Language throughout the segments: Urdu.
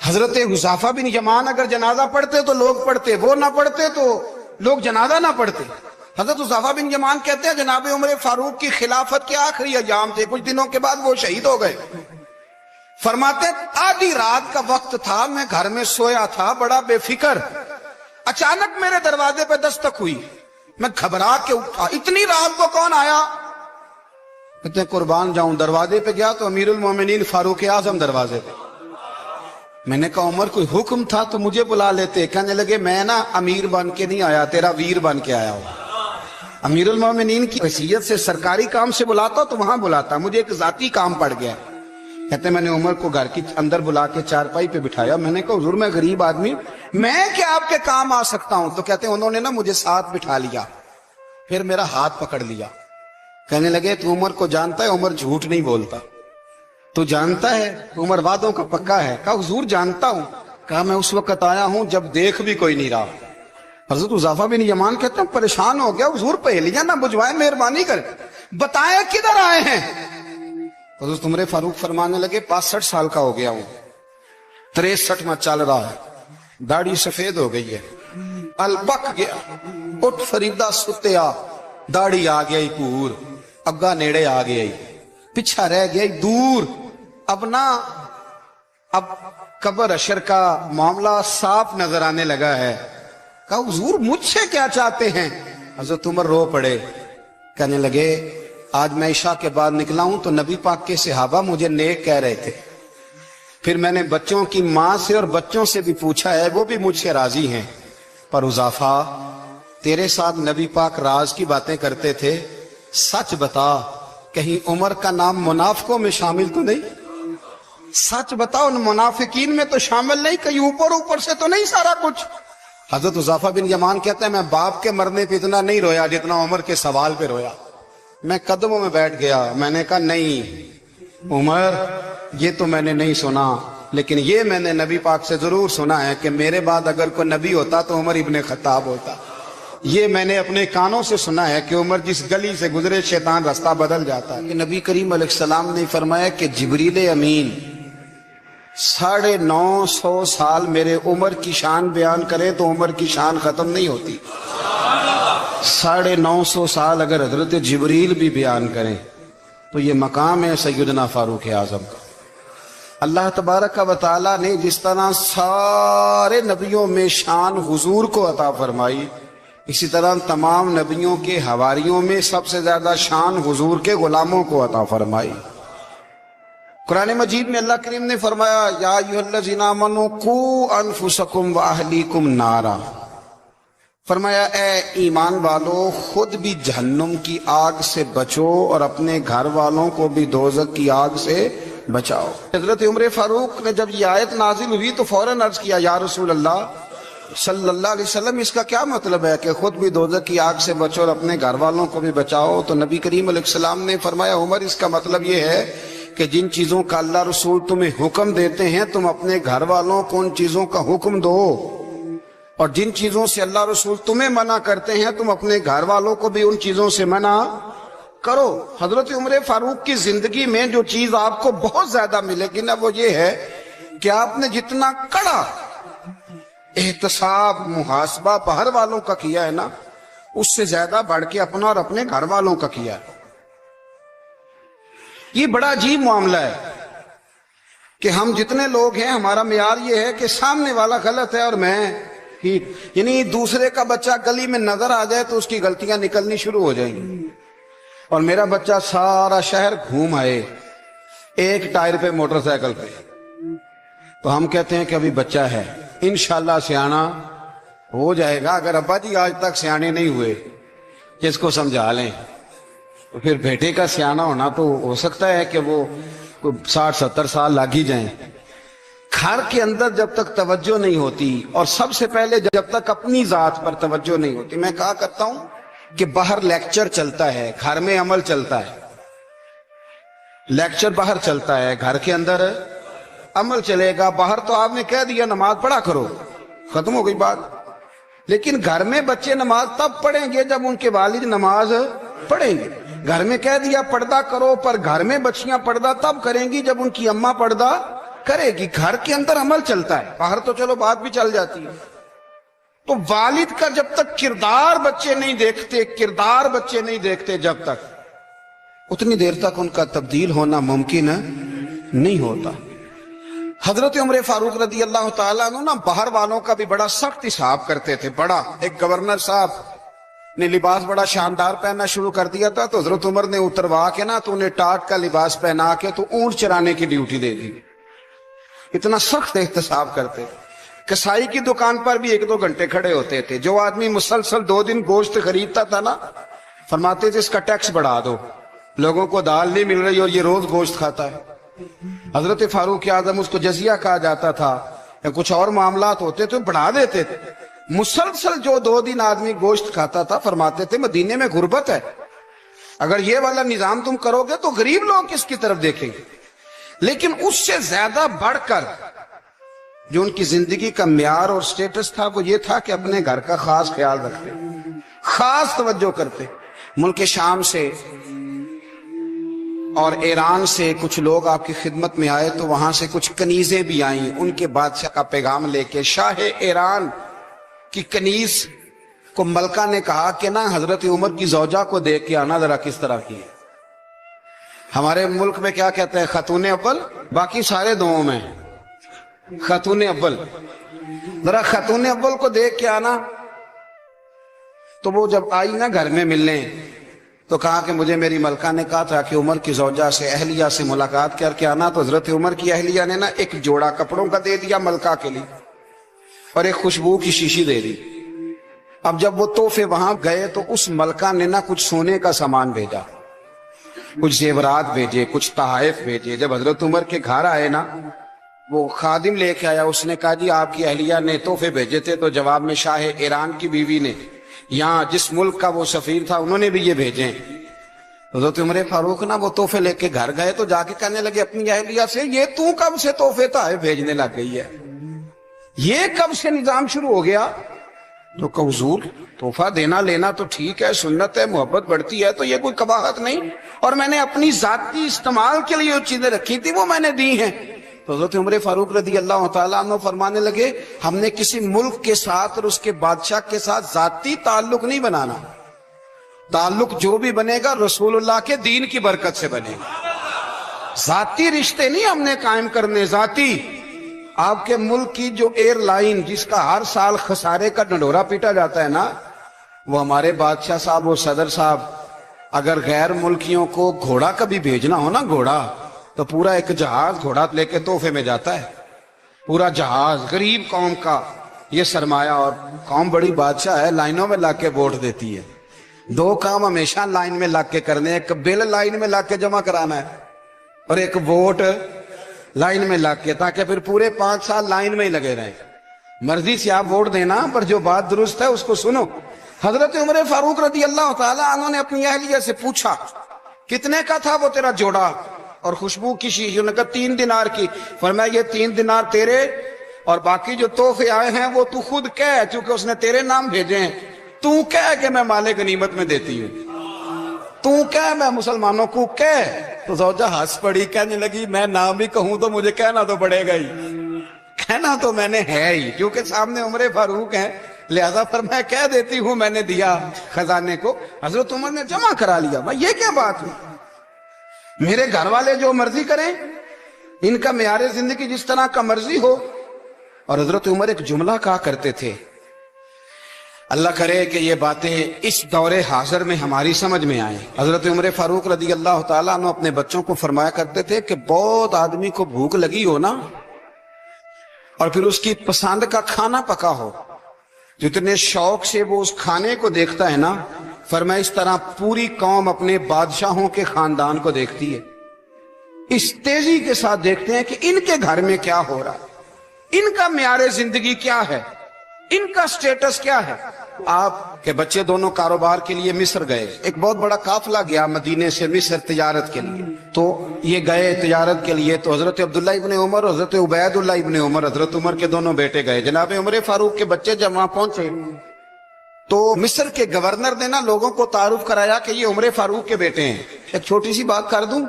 حضرت حذیفہ بن یمان اگر جنازہ پڑھتے تو لوگ پڑھتے، وہ نہ پڑھتے تو لوگ جنازہ نہ پڑھتے۔ حضرت حذیفہ بن یمان کہتے ہیں جناب عمر فاروق کی خلافت کے آخری ایام تھے، کچھ دنوں کے بعد وہ شہید ہو گئے۔ فرماتے آدھی رات کا وقت تھا، میں گھر میں سویا تھا بڑا بے فکر، اچانک میرے دروازے پہ دستک ہوئی، میں گھبرا کے اٹھا، اتنی رات کو کون آیا؟ کہتے ہیں قربان جاؤں، دروازے پہ گیا تو امیر المومنین فاروق اعظم دروازے پہ۔ میں نے کہا عمر کوئی حکم تھا تو مجھے بلا لیتے۔ کہنے لگے میں نا امیر بن کے نہیں آیا، تیرا ویر بن کے آیا ہوں۔ امیر المومنین کی حیثیت سے سرکاری کام سے بلاتا تو وہاں بلاتا، مجھے ایک ذاتی کام پڑ گیا۔ کہتے ہیں میں نے عمر کو گھر کی اندر بلا کے چارپائی پہ بٹھایا، میں نے کہا حضور میں غریب آدمی، میں کیا آپ کے کام آ سکتا ہوں؟ تو کہتے ہیں انہوں نے نا مجھے ساتھ بٹھا لیا، پھر میرا ہاتھ پکڑ لیا، کہنے لگے تو عمر کو جانتا ہے؟ عمر جھوٹ نہیں بولتا۔ تو جانتا ہے؟ عمر وعدوں کا پکا ہے۔ کہا حضور جانتا ہوں۔ کہا میں اس وقت آیا ہوں جب دیکھ بھی کوئی نہیں رہا۔ حضرت حذیفہ بن یمان کہتے ہیں پریشان ہو گیا، حضور پہلیاں نہ بجھوائیں، مہربانی کر بتائیں کدھر آئے ہیں؟ حضرت عمر فاروق فرمانے لگے 65 سال کا ہو گیا ہوں، 63 میں چل رہا ہے، داڑھی سفید ہو گئی ہے، البک گیا، اٹھ فریدہ ستیا، داڑھی آ گئی پور، اگا نیڑے آ گئی، پیچھا رہ گئی دور، اب قبر اشر کا معاملہ صاف نظر آنے لگا ہے۔ کہا حضور مجھ سے کیا چاہتے ہیں؟ حضرت عمر رو پڑے، کہنے لگے آج میں عشاء کے بعد نکلا ہوں تو نبی پاک کے صحابہ مجھے نیک کہہ رہے تھے، پھر میں نے بچوں کی ماں سے اور بچوں سے بھی پوچھا ہے، وہ بھی مجھ سے راضی ہیں، پر حذیفہ تیرے ساتھ نبی پاک راز کی باتیں کرتے تھے، سچ بتا کہیں عمر کا نام منافقوں میں شامل تو نہیں؟ سچ بتاؤ ان منافقین میں تو شامل نہیں، کہیں اوپر سے تو نہیں سارا کچھ؟ حضرت حذیفہ بن یمان کہتے ہیں میں باپ کے مرنے پہ اتنا نہیں رویا جتنا عمر کے سوال پہ رویا۔ میں قدموں میں بیٹھ گیا، میں نے کہا نہیں عمر یہ تو میں نے نہیں سنا، لیکن یہ میں نے نبی پاک سے ضرور سنا ہے کہ میرے بعد اگر کوئی نبی ہوتا تو عمر ابن خطاب ہوتا۔ یہ میں نے اپنے کانوں سے سنا ہے کہ عمر جس گلی سے گزرے شیطان رستہ بدل جاتا ہے۔ کہ نبی کریم علیہ السلام نے فرمایا کہ جبریل امین 950 سال میرے عمر کی شان بیان کرے تو عمر کی شان ختم نہیں ہوتی۔ 950 سال اگر حضرت جبریل بھی بیان کریں تو یہ مقام ہے سیدنا فاروق اعظم کا۔ اللہ تبارک و تعالیٰ نے جس طرح سارے نبیوں میں شان حضور کو عطا فرمائی، اسی طرح تمام نبیوں کے حواریوں میں سب سے زیادہ شان حضور کے غلاموں کو عطا فرمائی۔ قرآن مجید میں اللہ کریم نے فرمایا یا ایھا الذین آمنوا قوا انفسکم واہلیکم نارا، فرمایا اے ایمان والو خود بھی جہنم کی آگ سے بچو اور اپنے گھر والوں کو بھی دوزخ کی آگ سے بچاؤ۔ حضرت عمر فاروق نے جب یہ آیت نازل ہوئی تو فوراً عرض کیا یا رسول اللہ صلی اللہ علیہ وسلم اس کا کیا مطلب ہے کہ خود بھی دوزخ کی آگ سے بچو اور اپنے گھر والوں کو بھی بچاؤ؟ تو نبی کریم علیہ السلام نے فرمایا عمر اس کا مطلب یہ ہے کہ جن چیزوں کا اللہ رسول تمہیں حکم دیتے ہیں تم اپنے گھر والوں کو ان چیزوں کا حکم دو، اور جن چیزوں سے اللہ رسول تمہیں منع کرتے ہیں تم اپنے گھر والوں کو بھی ان چیزوں سے منع کرو۔ حضرت عمر فاروق کی زندگی میں جو چیز آپ کو بہت زیادہ ملے گی نا وہ یہ ہے کہ آپ نے جتنا کڑا احتساب محاسبہ باہر والوں کا کیا ہے نا اس سے زیادہ بڑھ کے اپنا اور اپنے گھر والوں کا کیا ہے۔ یہ بڑا عجیب معاملہ ہے کہ ہم جتنے لوگ ہیں ہمارا معیار یہ ہے کہ سامنے والا غلط ہے اور میں ٹھیک، یعنی دوسرے کا بچہ گلی میں نظر آ جائے تو اس کی غلطیاں نکلنی شروع ہو جائیں گی، اور میرا بچہ سارا شہر گھوم آئے ایک ٹائر پہ موٹر سائیکل پہ تو ہم کہتے ہیں کہ ابھی بچہ ہے، انشاءاللہ سیانا ہو جائے گا۔ اگر ابا جی آج تک سیانے نہیں ہوئے جس کو سمجھا لیں تو پھر بیٹے کا سیانا ہونا تو ہو سکتا ہے کہ وہ 60-70 سال لگ ہی جائیں۔ گھر کے اندر جب تک توجہ نہیں ہوتی اور سب سے پہلے جب تک اپنی ذات پر توجہ نہیں ہوتی، میں کہا کرتا ہوں کہ باہر لیکچر چلتا ہے گھر میں عمل چلتا ہے، لیکچر باہر چلتا ہے گھر کے اندر عمل چلے گا۔ باہر تو آپ نے کہہ دیا نماز پڑھا کرو، ختم ہو گئی بات، لیکن گھر میں بچے نماز تب پڑھیں گے جب ان کے والد نماز پڑھیں گے۔ گھر میں کہہ دیا پردہ کرو، پر گھر میں بچیاں پردہ تب کریں گی جب ان کی اماں پردہ کرے گی، گھر کے اندر عمل چلتا ہے، باہر تو چلو بات بھی چل جاتی ہے۔ تو والد کا جب تک کردار بچے نہیں دیکھتے جب تک، اتنی دیر تک ان کا تبدیل ہونا ممکن نہیں ہوتا۔ حضرت عمر فاروق رضی اللہ تعالیٰ عنہ نا باہر والوں کا بھی بڑا سخت حساب کرتے تھے۔ بڑا ایک گورنر صاحب نے لباس بڑا شاندار پہننا شروع کر دیا تھا، تو حضرت عمر نے اتروا کے نا تو انہیں ٹاٹ کا لباس پہنا کے تو اونٹ چرانے کی ڈیوٹی دے دی۔ اتنا سخت احتساب کرتے۔ کسائی کی دکان پر بھی 1-2 گھنٹے کھڑے ہوتے تھے۔ جو آدمی مسلسل 2 دن گوشت خریدتا تھا نا، فرماتے تھے اس کا ٹیکس بڑھا دو، لوگوں کو دال نہیں مل رہی اور یہ روز گوشت کھاتا ہے۔ حضرت فاروق اعظم اس کو جزیہ کہا جاتا تھا یا کچھ اور معاملات ہوتے تو بڑھا دیتے تھے۔ مسلسل جو 2 دن آدمی گوشت کھاتا تھا، فرماتے تھے مدینے میں غربت ہے، اگر یہ والا نظام تم کرو گے تو غریب لوگ کس کی طرف دیکھیں گے۔ لیکن اس سے زیادہ بڑھ کر جو ان کی زندگی کا معیار اور سٹیٹس تھا وہ یہ تھا کہ اپنے گھر کا خاص خیال رکھتے، خاص توجہ کرتے۔ ملک شام سے اور ایران سے کچھ لوگ آپ کی خدمت میں آئے تو وہاں سے کچھ کنیزیں بھی آئیں، ان کے بادشاہ کا پیغام لے کے۔ شاہ ایران کی کنیز کو ملکہ نے کہا کہ نا حضرت عمر کی زوجہ کو دیکھ کے آنا ذرا کس طرح کی ہے۔ ہمارے ملک میں کیا کہتے ہیں، خاتون اول، باقی سارے دعوں میں خاتون اول، ذرا خاتون اول کو دیکھ کے آنا۔ تو وہ جب آئی نا گھر میں ملنے تو کہا کہ مجھے میری ملکہ نے کہا تھا کہ عمر کی زوجہ سے اہلیہ سے ملاقات کر کے آنا۔ تو حضرت عمر کی اہلیہ نے نا ایک جوڑا کپڑوں کا دے دیا ملکہ کے لیے اور ایک خوشبو کی شیشی دے دی۔ اب جب وہ تحفے وہاں گئے تو اس ملکہ نے نا کچھ سونے کا سامان بھیجا، کچھ زیورات بھیجے، کچھ تحائف بھیجے۔ جب حضرت عمر کے گھر آئے نا، وہ خادم لے کے آیا، اس نے کہا جی آپ کی اہلیہ نے تحفے بھیجے تھے۔ تو جواب میں شاہ ایران کی بیوی نے، یہاں جس ملک کا وہ سفیر تھا، انہوں نے بھی یہ بھیجے۔ حضرت عمر فاروق نا وہ تحفے لے کے گھر گئے تو جا کے کہنے لگے اپنی اہلیہ سے، یہ تو کب سے تحفے تحائف بھیجنے لگ گئی ہے، یہ کب سے نظام شروع ہو گیا؟ تو کہ حضور تحفہ دینا لینا تو ٹھیک ہے، سنت ہے، محبت بڑھتی ہے، تو یہ کوئی قباحت نہیں، اور میں نے اپنی ذاتی استعمال کے لیے جو چیزیں رکھی تھی وہ میں نے دی ہیں۔ تو حضرت عمر فاروق رضی اللہ تعالیٰ عنہ فرمانے لگے ہم نے کسی ملک کے ساتھ اور اس کے بادشاہ کے ساتھ ذاتی تعلق نہیں بنانا، تعلق جو بھی بنے گا رسول اللہ کے دین کی برکت سے بنے گا۔ ذاتی رشتے نہیں ہم نے قائم کرنے، ذاتی۔ آپ کے ملک کی جو ایئر لائن جس کا ہر سال خسارے کا ڈنڈورا پیٹا جاتا ہے نا، وہ ہمارے بادشاہ صاحب اور صدر صاحب اگر غیر ملکیوں کو گھوڑا کبھی بھیجنا ہو نا، گھوڑا، تو پورا ایک جہاز گھوڑا لے کے تحفے میں جاتا ہے، پورا جہاز۔ غریب قوم کا یہ سرمایہ، اور قوم بڑی بادشاہ ہے، لائنوں میں لا کے ووٹ دیتی ہے۔ 2 کام ہمیشہ لائن میں لا کے کرنے، ایک بل لائن میں لا کے جمع کرانا ہے اور ایک ووٹ لائن میں لا کے، تاکہ پھر پورے 5 سال لائن میں ہی لگے رہیں۔ مرضی سے آپ ووٹ دینا، پر جو بات درست ہے اس کو سنو۔ حضرت عمر فاروق رضی اللہ تعالیٰ عنہ نے اپنی اہلیہ سے پوچھا کتنے کا تھا وہ تیرا جوڑا اور خوشبو کی شیشی؟ انہوں نے کہا 3 دینار کی۔ فرمایا یہ 3 دینار تیرے اور باقی جو تحفے آئے ہیں وہ تو خود کہہ، چونکہ اس نے تیرے نام بھیجے ہیں، تو کہہ کہ میں مال غنیمت میں دیتی ہوں، تو کہہ میں مسلمانوں کو کہہ۔ تو زوجہ ہنس پڑی، کہنے لگی میں نام بھی کہوں تو مجھے کہنا تو پڑے گا ہی، کہنا تو میں نے ہے ہی، کیونکہ سامنے عمر فاروق ہیں، لہذا پر میں کہہ دیتی ہوں میں نے دیا خزانے کو۔ حضرت عمر نے جمع کرا لیا۔ بھائی یہ کیا بات ہے، میرے گھر والے جو مرضی کریں، ان کا معیار زندگی جس طرح کا مرضی ہو۔ اور حضرت عمر ایک جملہ کہا کرتے تھے، اللہ کرے کہ یہ باتیں اس دور حاضر میں ہماری سمجھ میں آئیں۔ حضرت عمر فاروق رضی اللہ تعالیٰ عنہ اپنے بچوں کو فرمایا کرتے تھے کہ بہت آدمی کو بھوک لگی ہو نا، اور پھر اس کی پسند کا کھانا پکا ہو، جتنے شوق سے وہ اس کھانے کو دیکھتا ہے نا، فرمایا اس طرح پوری قوم اپنے بادشاہوں کے خاندان کو دیکھتی ہے، اس تیزی کے ساتھ دیکھتے ہیں کہ ان کے گھر میں کیا ہو رہا، ان کا معیار زندگی کیا ہے، ان کا سٹیٹس کیا ہے۔ آپ کے بچے دونوں کاروبار کے لیے مصر گئے، ایک بہت بڑا قافلہ گیا مدینے سے مصر تجارت کے لیے، تو یہ گئے تجارت کے لیے، تو حضرت عبداللہ ابن عمر، حضرت عبید اللہ ابن عمر، حضرت عمر کے دونوں بیٹے گئے۔ جناب عمر فاروق کے بچے جب وہاں پہنچے تو مصر کے گورنر نے نا لوگوں کو تعارف کرایا کہ یہ عمر فاروق کے بیٹے ہیں۔ ایک چھوٹی سی بات کر دوں،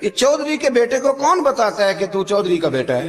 یہ چودھری کے بیٹے کو کون بتاتا ہے کہ تو چودھری کا بیٹا ہے؟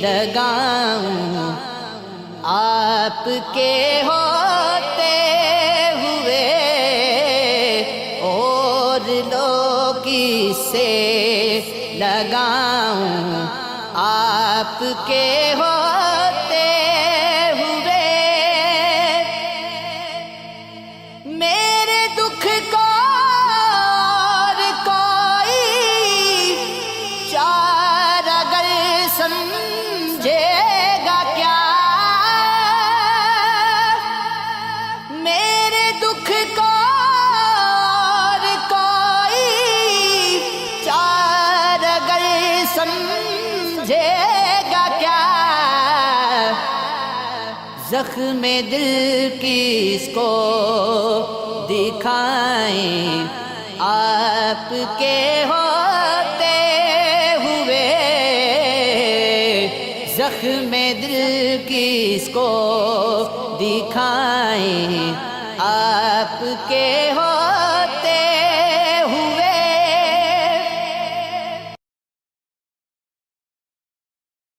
لگاؤں آپ کے ہوتے ہوئے اور لوگ کسے لگاؤں آپ کے ہوتے ہوئے میرے دکھ کو اور کوئی چار اگر سمجھے گا کیا میرے دکھ کو اور کوئی چار اگر سمجھے گا کیا زخم دل کس کو دکھائیں آپ کے ہوتے ہوئے زخم دل کس کو دکھائیں آپ کے